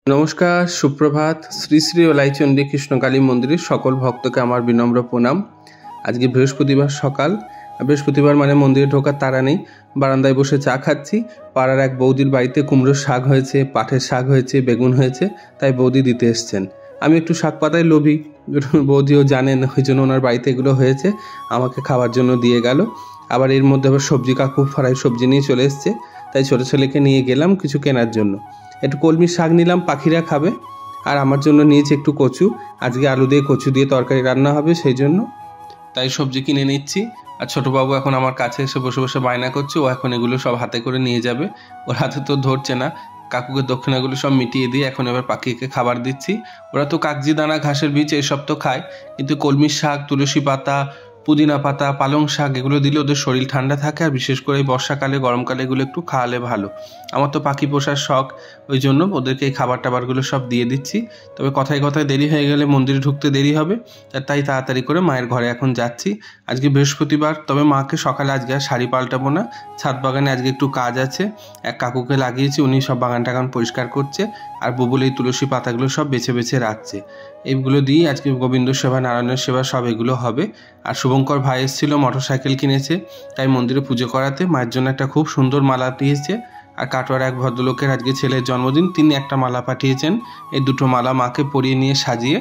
নমস্কার, সুপ্রভাত। শ্রী শ্রী ওলাইচন্ডী কৃষ্ণকালী মন্দিরের সকল ভক্তকে আমার বিনম্র প্রণাম। আজকে বৃহস্পতিবার সকাল। বৃহস্পতিবার মানে মন্দিরে ঢোকার তাড়া নেই। বারান্দায় বসে চা খাচ্ছি। পাড়ার এক বৌদির বাড়িতে কুমড়োর শাক হয়েছে, পাঠের শাক হয়েছে, বেগুন হয়েছে, তাই বৌদি দিতে এসছেন। আমি একটু শাক পাতায় লোভী, বৌদিও জানেন, ওই জন্য ওনার বাড়িতে এগুলো হয়েছে, আমাকে খাওয়ার জন্য দিয়ে গেল। আবার এর মধ্যে আবার সবজি, কাকু ফ্রাই সবজি নিয়ে চলে এসছে, তাই ছোটো ছেলেকে নিয়ে গেলাম কিছু কেনার জন্য। একটু কলমির শাক নিলাম, পাখিরা খাবে। আর আমার জন্য নিয়েছি একটু কচু, আজকে আলু দিয়ে কচু দিয়ে তরকারি রান্না হবে, সেই জন্য তাই সবজি কিনে নিচ্ছি। আর ছোটোবাবু এখন আমার কাছে এসে বসে বসে বায়না করছে, ও এখন এগুলো সব হাতে করে নিয়ে যাবে। ওর হাতে তো ধরছে না। কাকুকে দক্ষিণাগুলো সব মিটিয়ে দিয়ে এখন এবার পাখিকে খাবার দিচ্ছি। ওরা তো কাগজি দানা, ঘাসের বীজ এইসব তো খায়, কিন্তু কলমির শাক, তুলসী পাতা, পুদিনা পাতা, পালং শাক এগুলো দিলে ওদের শরীর ঠান্ডা থাকে। আর বিশেষ করে এই বর্ষাকালে, গরমকালে এগুলো একটু খাওয়ালে ভালো। আমার তো পাখি পোষার শখ, ওই জন্য ওদেরকে এই খাবার টাবারগুলো সব দিয়ে দিচ্ছি। তবে কথায় কথায় দেরি হয়ে গেলে মন্দিরে ঢুকতে দেরি হবে, তাই তাড়াতাড়ি করে মায়ের ঘরে এখন যাচ্ছি। আজকে বৃহস্পতিবার, তবে মাকে সকালে আজকে আর শাড়ি পাল্টাবো না। ছাদ বাগানে আজকে একটু কাজ আছে, এক কাকুকে লাগিয়েছি, উনি সব বাগান টাগান পরিষ্কার করছে। আর বুবুল এই তুলসী পাতাগুলো সব বেছে বেছে রাখছে। এইগুলো দিয়ে আজকে গোবিন্দ সেবা, নারায়ণের সেবা সব এগুলো হবে। আর শুভঙ্কর ভাই এসেছিল, মোটরসাইকেল কিনেছে, তাই মন্দিরে পুজো করাতে মায়ের জন্য একটা খুব সুন্দর মালা দিয়েছে। আর কাটোয়ার এক ভদ্রলোকের আজকে ছেলের জন্মদিন, তিনি একটা মালা পাঠিয়েছেন। এই দুটো মালা মাকে পরিয়ে নিয়ে সাজিয়ে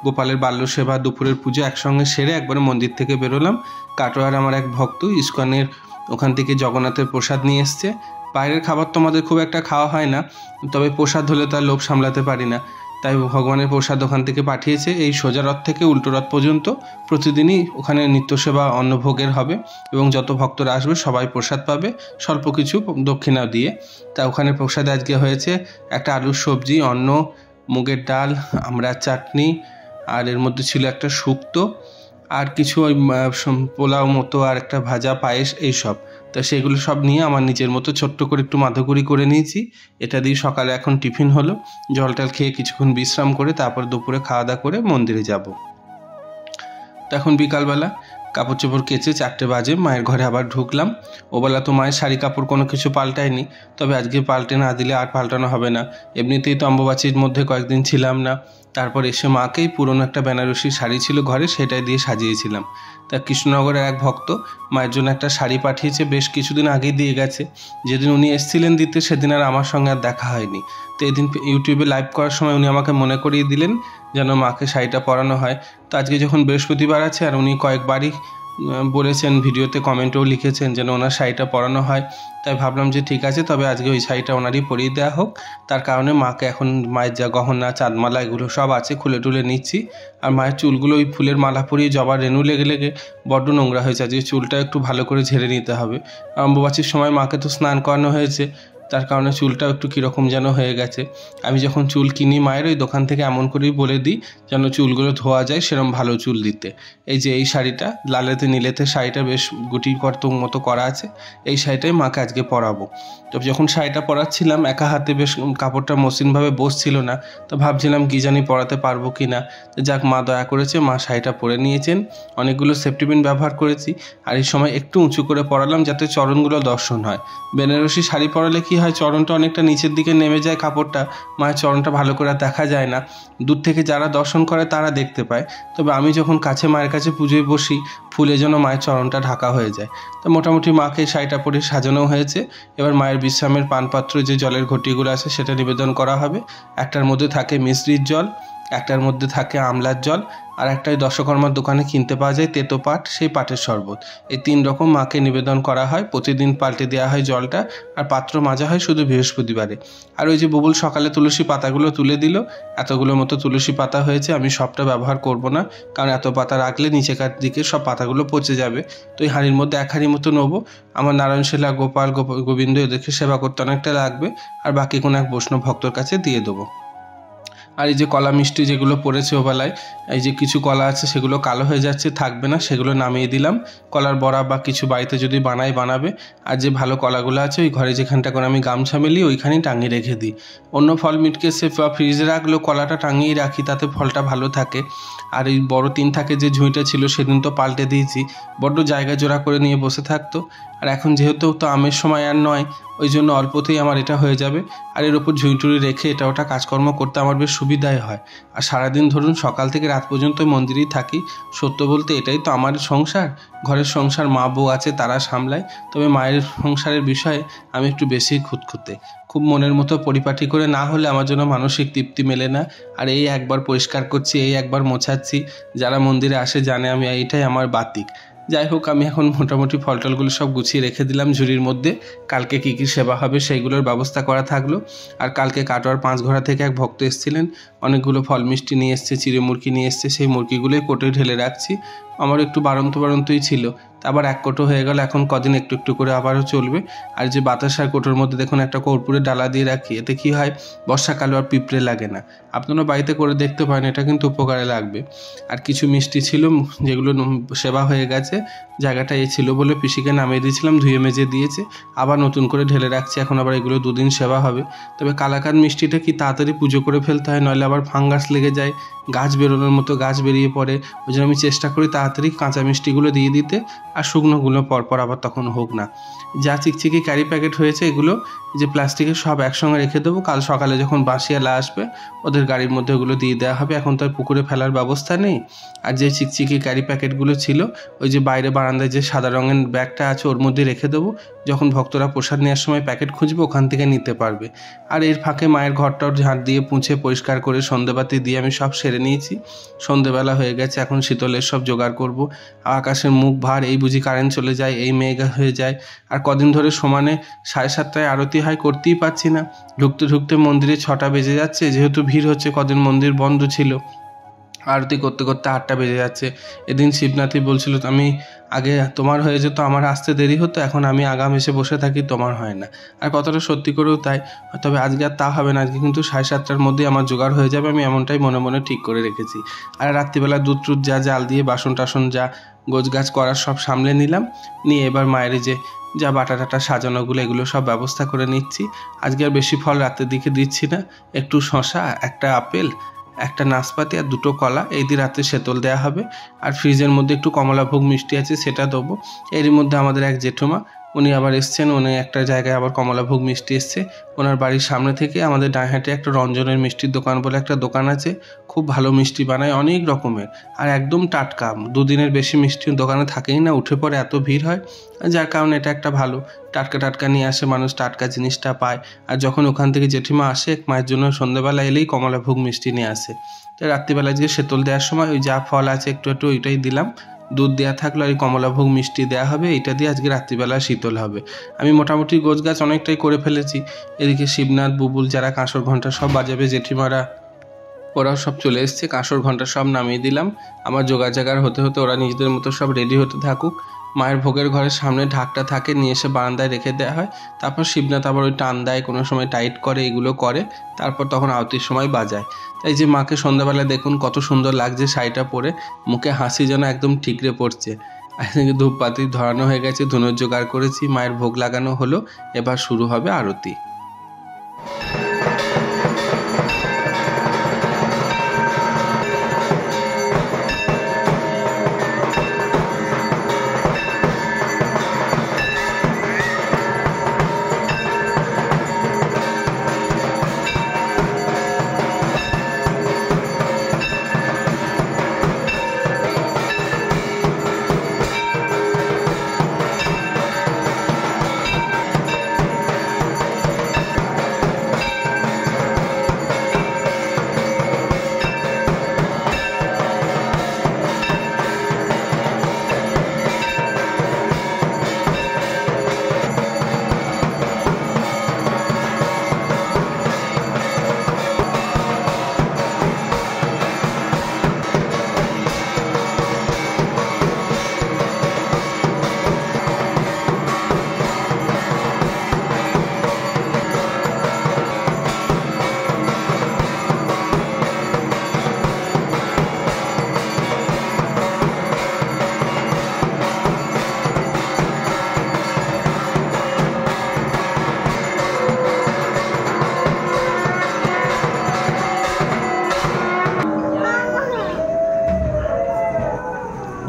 গোপালের বাল্য সেবা, দুপুরের পুজো একসঙ্গে সেরে একবারে মন্দির থেকে বেরোলাম। কাটোয়ার আমার এক ভক্ত ইস্কনের ওখান থেকে জগন্নাথের প্রসাদ নিয়ে এসছে। বাইরের খাবার তো আমাদের খুব একটা খাওয়া হয় না, তবে প্রসাদ হলে তার লোভ সামলাতে পারি না, তাই ভগবানের প্রসাদ ওখান থেকে পাঠিয়েছে। এই সোজা রথ থেকে উল্টো রথ পর্যন্ত প্রতিদিনই ওখানে নিত্যসেবা অন্নভোগের হবে, এবং যত ভক্তরা আসবে সবাই প্রসাদ পাবে, স্বল্প কিছু দক্ষিণা দিয়ে। তা ওখানে প্রসাদে আজকে হয়েছে একটা আলুর সবজি, অন্ন, মুগের ডাল, আমড়ার চাটনি, আর এর মধ্যে ছিল একটা শুক্তো, আর কিছু ওই পোলাও মতো, আর একটা ভাজা, পায়েস, এইসব। তা সেগুলো সব নিয়ে আমার নিজের মতো ছোট্ট করে একটু মাধুকরি করে নিয়েছি। এটা দিয়ে সকালে এখন টিফিন হলো। জলটাল খেয়ে কিছুক্ষণ বিশ্রাম করে তারপর দুপুরে খাওয়া দাওয়া করে মন্দিরে যাব। তো এখন বিকালবেলা কাপড় চোপড় কেচে 4টে বাজে মায়ের ঘরে আবার ঢুকলাম। ওবেলা তো মায়ের শাড়ি কাপড় কোনো কিছু পাল্টায়নি, তবে আজকে পাল্টে না দিলে আর পাল্টানো হবে না। এমনিতেই তো অম্বুবাচীর মধ্যে কয়েকদিন ছিলাম না। তারপর এসে মাকেই পুরনো একটা বেনারসি শাড়ি ছিল ঘরে, সেটাই দিয়ে সাজিয়েছিলাম। তা কৃষ্ণনগরের এক ভক্ত মায়ের জন্য একটা শাড়ি পাঠিয়েছে, বেশ কিছুদিন আগেই দিয়ে গেছে। যেদিন উনি এসেছিলেন দিতে, সেদিন আর আমার সঙ্গে আর দেখা হয়নি। তো এদিন ইউটিউবে লাইভ করার সময় উনি আমাকে মনে করিয়ে দিলেন যেন মাকে শাড়িটা পরানো হয়। তো আজকে যখন বৃহস্পতিবার আছে, আর উনি কয়েকবারই বলেছেন, ভিডিওতে কমেন্টও লিখেছেন যেন ওনার শাড়িটা পরানো হয়, তাই ভাবলাম যে ঠিক আছে, তবে আজকে ওই শাড়িটা ওনারই পরিয়ে দেওয়া হোক। তার কারণে মাকে এখন মায়ের যা গহনা, চাঁদমালা এগুলো সব আছে খুলে টুলে নিচ্ছি। আর মায়ের চুলগুলো ওই ফুলের মালা পরিয়ে জবার রেণু লেগে লেগে বড্ড নোংরা হয়েছে, আজকে চুলটা একটু ভালো করে ঝেড়ে নিতে হবে। অম্বুবাচীর সময় মাকে তো স্নান করানো হয়েছে, তার কারণে চুলটাও একটু কীরকম যেন হয়ে গেছে। আমি যখন চুল কিনি মায়ের, ওই দোকান থেকে এমন করেই বলে দিই যেন চুলগুলো ধোয়া যায়, সেরকম ভালো চুল দিতে। এই যে এই শাড়িটা, লালেতে নীলেতে শাড়িটা বেশ গুটি কর্ত মতো করা আছে, এই শাড়িটাই মাকে আজকে পরাবো। তো যখন শাড়িটা পরাচ্ছিলাম, একা হাতে বেশ কাপড়টা মসৃণভাবে বসছিল না, তো ভাবছিলাম কি জানি পরাতে পারবো কি না। তো যাক, মা দয়া করেছে, মা শাড়িটা পরে নিয়েছেন। অনেকগুলো সেফটি পিন ব্যবহার করেছি, আর এই সময় একটু উঁচু করে পরালাম যাতে চরণগুলো দর্শন হয়। বেনারসি শাড়ি পরালে কি হয়, চরণটা অনেকটা নিচের দিকে নেমে যায়, কাপড়টা, মায়ের চরণটা ভালো করে দেখা যায় না। দূর থেকে যারা দর্শন করে তারা দেখতে পায়, তবে আমি যখন কাছে মায়ের কাছে পুজোয় বসি, ফুলে যেন মায়ের চরণটা ঢাকা হয়ে যায়। তো মোটামুটি মাকে শাড়িটা পরে সাজানো হয়েছে। এবার মায়ের বিশ্রামের পানপাত্র, যে জলের ঘটিগুলো আছে, সেটা নিবেদন করা হবে। একটার মধ্যে থাকে মিশ্রির জল, একটার মধ্যে থাকে আমলার জল, আর একটাই দশকর্মার দোকানে কিনতে পাওয়া যায় তেতো পাট, সেই পাটের শরবত। এই 3 রকম মাকে নিবেদন করা হয়। প্রতিদিন পাল্টে দেওয়া হয় জলটা, আর পাত্র মাজা হয় শুধু বৃহস্পতিবারে। আর ওই যে বুবুল সকালে তুলসী পাতাগুলো তুলে দিল, এতগুলো মতো তুলসী পাতা হয়েছে। আমি সবটা ব্যবহার করব না, কারণ এত পাতা রাখলে নিচেকার দিকে সব পাতাগুলো পচে যাবে। তো এই হাঁড়ির মধ্যে 1 হাঁড়ি মতো নেবো। আমার নারায়ণশীলা, গোপাল, গোবিন্দ এদেরকে সেবা করতে অনেকটা লাগবে, আর বাকি কোনো এক বৈষ্ণব ভক্তর কাছে দিয়ে দেবো। আর এই যে কলা মিষ্টি যেগুলো পড়েছে ওবেলায়, এই যে কিছু কলা আছে সেগুলো কালো হয়ে যাচ্ছে, থাকবে না, সেগুলো নামিয়ে দিলাম। কলার বড়া বা কিছু বাড়িতে যদি বানাবে। আর যে ভালো কলাগুলো আছে, ওই ঘরে যেখানটা করে আমি গামছা মেলি, ওইখানেই টাঙিয়ে রেখে দিই। অন্য ফল মিটকে সে ফ্রিজে রাখলেও কলাটা টাঙিয়ে রাখি, তাতে ফলটা ভালো থাকে। আর এই বড় 3 থাকে যে ঝুঁইটা ছিল, সেদিন তো পাল্টে দিয়েছি, বড্ড জায়গা জোড়া করে নিয়ে বসে থাকতো। আর এখন যেহেতু তো আমের সময় আর নয়, ওই জন্য অল্পতেই আমার এটা হয়ে যাবে। আর এর ওপর ঝুঁইটুরি রেখে এটা ওটা কাজকর্ম করতে আমার বেশ সুবিধাই হয়। আর সারাদিন ধরুন সকাল থেকে রাত পর্যন্ত মন্দিরেই থাকি। সত্য বলতে এটাই তো আমার সংসার, ঘরের সংসার, মা বউ আছে তারা সামলায়। তবে মায়ের সংসারের বিষয়ে আমি একটু বেশি খুঁতখুঁতে, খুব মনের মতো পরিপাটি করে না হলে আমার জন্য মানসিক তৃপ্তি মেলে না। আর এই একবার পরিষ্কার করছি, এই একবার মোছাচ্ছি, যারা মন্দিরে আসে জানে আমি এইটাই আমার বাতিক। যাই হোক, আমি এখন মোটামুটি ফলটলগুলো সব গুছিয়ে রেখে দিলাম ঝুড়ির মধ্যে। কালকে কী কী সেবা হবে সেইগুলোর ব্যবস্থা করা থাকলো। আর কালকে কাটোয়ার 5 ঘোড়া থেকে এক ভক্ত এসেছিলেন, অনেকগুলো ফল মিষ্টি নিয়ে এসছে, চিড়ে মুরগি নিয়ে এসছে। সেই মুরগিগুলোই কোটে ঢেলে রাখছি। আমার একটু বাড়ন্তই ছিল, আবার এক কোটো হয়ে গেল। এখন কদিন একটু একটু করে আবারও চলবে। আর যে বাতাসার কোটোর মধ্যে দেখুন একটা কর্পূরের ডালা দিয়ে রাখি, এতে কি হয় বর্ষাকালে আর পিঁপড়ে লাগে না। আপনারা বাড়িতে করে দেখতে পারেন, এটা কিন্তু উপকারে লাগবে। আর কিছু মিষ্টি ছিল যেগুলো সেবা হয়ে গেছে, জায়গাটা এই ছিল বলে পিসিকে নামিয়ে দিয়েছিলাম, ধুয়ে মেজে দিয়েছে, আবার নতুন করে ঢেলে রাখছি। এখন আবার এগুলো 2 দিন সেবা হবে। তবে কালাকাঁদ মিষ্টিটা কি তাড়াতাড়ি পুজো করে ফেলতে হয়, নইলে আবার ফাঙ্গাস লেগে যায়, গাছ বেরোনোর মতো গাছ বেরিয়ে পড়ে। ওই জন্য আমি চেষ্টা করি তাড়াতাড়ি কাঁচা মিষ্টিগুলো দিয়ে দিতে, আর শুকনোগুলো পরপর আবার তখন হোক না। যা চিকচিকি ক্যারি প্যাকেট হয়েছে এগুলো যে প্লাস্টিকের সব একসঙ্গে রেখে দেবো, কাল সকালে যখন বাঁশিয়ালা আসবে ওদের গাড়ির মধ্যে ওগুলো দিয়ে দেওয়া হবে। এখন তো আর পুকুরে ফেলার ব্যবস্থা নেই। আর যে চিকচিকি ক্যারি প্যাকেটগুলো ছিল ওই যে বাইরে বারান্দায় যে সাদা রঙের ব্যাগটা আছে ওর মধ্যে রেখে দেবো, যখন ভক্তরা প্রসাদ নেওয়ার সময় প্যাকেট খুঁজবে ওখান থেকে নিতে পারবে। আর এর ফাঁকে মায়ের ঘরটাও ঝাঁট দিয়ে পুঁছে পরিষ্কার করে সন্ধ্যেবাতি দিয়ে আমি সব সেরে নিয়েছি। সন্ধ্যেবেলা হয়ে গেছে, এখন শীতলের সব জোগাড় করব। আকাশের মুখ ভার, এই বুঝি কারেন্ট চলে যায়, এই মেঘ হয়ে যায়। আর কদিন ধরে সমানে 7:30টায় আরতি হয়, করতেই পারছি না। ঢুকতে ঢুকতে মন্দিরে 6টা বেজে যাচ্ছে, যেহেতু ভিড় হচ্ছে, কদিন মন্দির বন্ধ ছিল। আরতি করতে করতে 8টা বেজে যাচ্ছে। এদিন শিবনাথী বলছিল আমি আগে তোমার হয়ে যেত, আমার আসতে দেরি হতো, এখন আমি আগাম এসে বসে থাকি, তোমার হয় না। আর কথাটা সত্যি করেও তাই। তবে আজকে আর তা হবে না, আজকে কিন্তু 7:30টার মধ্যেই আমার জোগাড় হয়ে যাবে, আমি এমনটাই মনে মনে ঠিক করে রেখেছি। আর রাত্রিবেলা দুধ টুধ যা জাল দিয়ে বাসন টাসন যা গোছগাছ করার সব সামলে নিলাম, নিয়ে এবার মায়ের যে যা বাটা টাটা সাজানোগুলো এগুলো সব ব্যবস্থা করে নিচ্ছি। আজকে আর বেশি ফল রাতের দিকে দিচ্ছি না, একটু শশা, একটা আপেল, একটা নাশপাতি আর 2টো কলা, এই দিয়ে রাতে শেতল দেওয়া হবে। আর ফ্রিজের মধ্যে একটু কমলাভোগ মিষ্টি আছে, সেটা দেবো। এরই মধ্যে আমাদের এক জেঠুমা উনি আবার এসছেন, উনি একটা জায়গায় আবার কমলাভোগ মিষ্টি এসছে। ওনার বাড়ির সামনে থেকে আমাদের ডানহাটে একটা রঞ্জনের মিষ্টির দোকান বলে একটা দোকান আছে, খুব ভালো মিষ্টি বানায়, অনেক রকমের, আর একদম টাটকা। 2 দিনের বেশি মিষ্টি দোকানে থাকেই না, উঠে পড়ে, এত ভিড় হয়। যার কারণে এটা একটা ভালো, টাটকা টাটকা নিয়ে আসে মানুষ, টাটকা জিনিসটা পায়। আর যখন ওখান থেকে জেঠিমা আসে মায়ের জন্য সন্ধ্যেবেলা এলেই কমলাভোগ মিষ্টি নিয়ে আসে। তো রাত্রিবেলা যে শেতল দেওয়ার সময় ওই যা ফল আছে একটু একটু ওইটাই দিলাম, দুধ দেওয়া থাকলো, আর এই কমলাভোগ মিষ্টি দেওয়া হবে, এইটা দিয়ে আজকে রাত্রিবেলা শীতল হবে। আমি মোটামুটি গোছগাছ অনেকটাই করে ফেলেছি। এদিকে শিবনাথ, বুবুল যারা কাঁসর ঘণ্টা সব বাজাবে, জেঠিমারা ওরাও সব চলে এসছে, কাঁসর ঘণ্টা সব নামিয়ে দিলাম। আমার জোগাড় হতে হতে ওরা নিজেদের মতো সব রেডি হতে থাকুক। মায়ের ভোগের ঘরের সামনে ঢাকটা থাকে, নিয়ে এসে বারান্দায় রেখে দেওয়া হয়। তারপর শিবনাথ আবার ওই টান দেয়, কোনো সময় টাইট করে, এগুলো করে, তারপর তখন আরতির সময় বাজায়। তাই যে মাকে সন্ধ্যাবেলা দেখুন কত সুন্দর লাগছে শাড়িটা পরে, মুখে হাসি যেন একদম ঠিকরে পড়ছে। এদিকে ধূপপাতি ধরানো হয়ে গেছে, ধুনোর জোগাড় করেছি, মায়ের ভোগ লাগানো হলো, এবার শুরু হবে আরতি।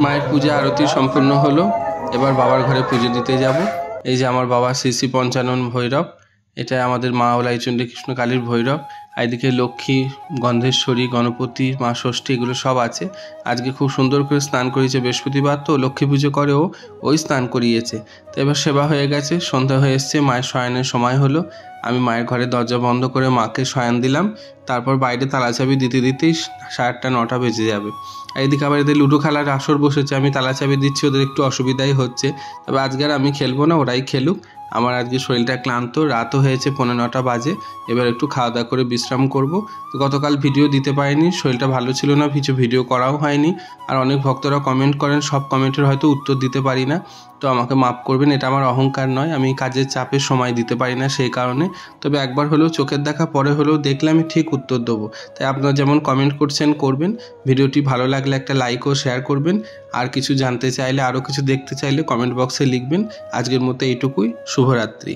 মায়ের পূজা আরতি সম্পূর্ণ হলো, এবার বাবার ঘরে পুজো দিতে যাব। এই যে আমার বাবা শ্রী শ্রী পঞ্চানন ভৈরব, এটা আমাদের মা ওলাইচণ্ডী কৃষ্ণ কালীর ভৈরব। এদিকে লক্ষ্মী, গন্ধেশ্বরী, গণপতি, মা ষষ্ঠী এগুলো সব আছে। আজকে খুব সুন্দর করে স্নান করিয়েছে, বৃহস্পতিবার তো লক্ষ্মী পুজো করেও ওই স্নান করিয়েছে। তো এবার সেবা হয়ে গেছে, সন্ধ্যা হয়ে এসছে, মায়ের শয়নের সময় হলো। আমি মায়ের ঘরে দরজা বন্ধ করে মাকে শয়ন দিলাম। তারপর বাইরে তালা চাবি দিতে দিতেই 8:30 9টা বেজে যাবে। এইদিকে আবার এদের লুডো খেলার আসর বসেছে, আমি তালা চাবি দিচ্ছি, ওদের একটু অসুবিধাই হচ্ছে। তবে আজকে আর আমি খেলবো না, ওরাই খেলুক। আমার আজকে শরীরটা ক্লান্ত, রাতও হয়েছে, 9:45 বাজে। এবার একটু খাওয়া দাওয়া করে বিশ্রাম করব। তো গতকাল ভিডিও দিতে পারিনি, শরীরটা ভালো ছিল না, কিছু ভিডিও করাও হয়নি। আর অনেক ভক্তরা কমেন্ট করেন, সব কমেন্টের হয়তো উত্তর দিতে পারি না, তো আমাকে মাফ করবেন। এটা আমার অহংকার নয়, আমি কাজের চাপে সময় দিতে পারি না সেই কারণে। তবে একবার হলেও চোখের দেখা পরে হলেও দেখলে আমি ঠিক উত্তর দেবো। তাই আপনারা যেমন কমেন্ট করছেন করবেন, ভিডিওটি ভালো লাগলে একটা লাইক ও শেয়ার করবেন। আর কিছু জানতে চাইলে, আরও কিছু দেখতে চাইলে কমেন্ট বক্সে লিখবেন। আজকের মতো এইটুকুই, শুভরাত্রি।